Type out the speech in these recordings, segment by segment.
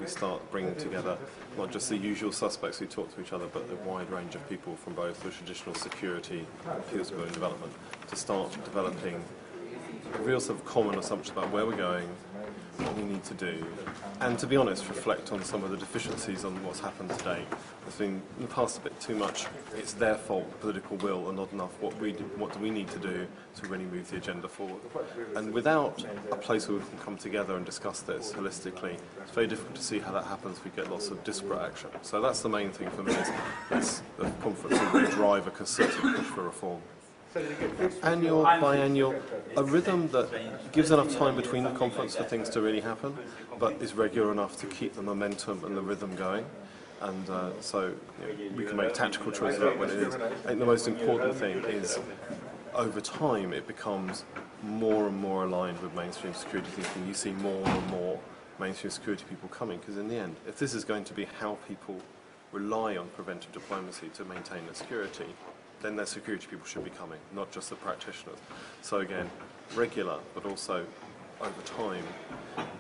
we start bringing together not just the usual suspects who talk to each other, but a wide range of people from both the traditional security, peace building development, to start developing a real sort of common assumption about where we're going, what we need to do, and to be honest, reflect on some of the deficiencies on what's happened today. There's been in the past a bit too much, it's their fault, political will, and not enough what do we need to do to really move the agenda forward. And without a place where we can come together and discuss this holistically, it's very difficult to see how that happens. We get lots of disparate action. So that's the main thing for me, is the conference will drive a concerted push for reform. Annual, biannual, a rhythm that gives enough time between the conference for things to really happen, but is regular enough to keep the momentum and the rhythm going. And so we can make tactical choices about when it is. I think the most important thing is, over time, it becomes more and more aligned with mainstream security thinking. You see more and more mainstream security people coming, because in the end, if this is going to be how people rely on preventive diplomacy to maintain their security, then their security people should be coming, not just the practitioners. So again, regular, but also over time,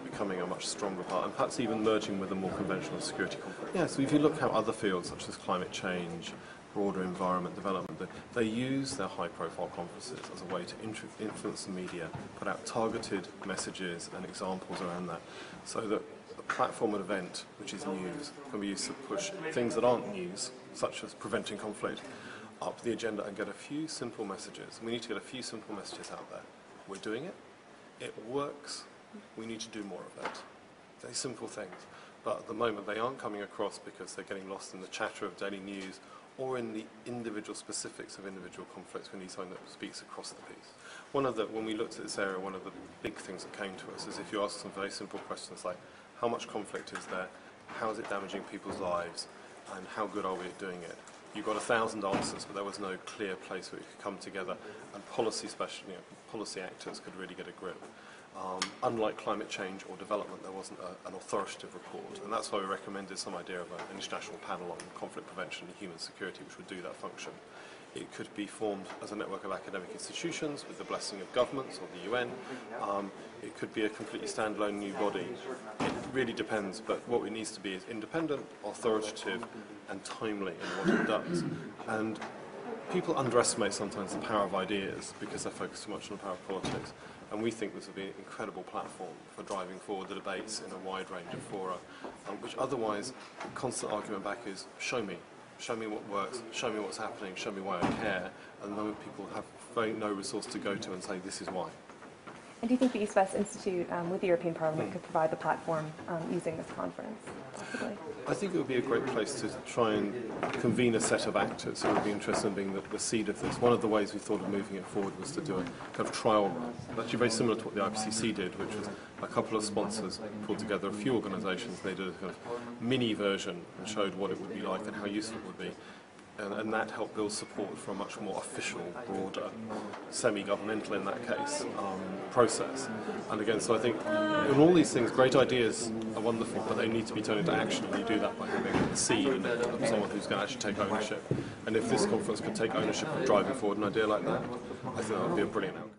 becoming a much stronger part, and perhaps even merging with a more conventional security conference. Yeah, so if you look how other fields, such as climate change, broader environment development, they use their high-profile conferences as a way to influence the media, put out targeted messages and examples around that, so that a platform and event, which is news, can be used to push things that aren't news, such as preventing conflict, up the agenda and get a few simple messages. We need to get a few simple messages out there. We're doing it. It works. We need to do more of that. Very simple things. But at the moment they aren't coming across because they're getting lost in the chatter of daily news or in the individual specifics of individual conflicts. We need something that speaks across the piece. When we looked at this area, one of the big things that came to us is if you ask some very simple questions like, how much conflict is there? How is it damaging people's lives? And how good are we at doing it? You got 1,000 answers, but there was no clear place where we could come together, and policy actors could really get a grip. Unlike climate change or development, there wasn't an authoritative report, and that's why we recommended some idea of an international panel on conflict prevention and human security, which would do that function. It could be formed as a network of academic institutions with the blessing of governments or the UN. It could be a completely standalone new body. It really depends, but what it needs to be is independent, authoritative, and timely in what it does. And people underestimate sometimes the power of ideas because they focus too much on the power of politics. And we think this would be an incredible platform for driving forward the debates in a wide range of fora, which otherwise, constant argument back is, show me. Show me what works, show me what's happening, show me why I care, and the moment people have no resource to go to and say, this is why. And do you think the EastWest Institute with the European Parliament could provide the platform using this conference, possibly? I think it would be a great place to try and convene a set of actors who would be interested in being the seed of this. One of the ways we thought of moving it forward was to do a kind of trial run, actually very similar to what the IPCC did, which was a couple of sponsors pulled together a few organisations. They did a kind of mini version and showed what it would be like and how useful it would be. And that helped build support for a much more official, broader, semi-governmental in that case, process. And again, so I think in all these things, great ideas are wonderful, but they need to be turned into action, and you do that by having a seed and someone who's going to actually take ownership. And if this conference could take ownership of driving forward an idea like that, I think that would be a brilliant outcome.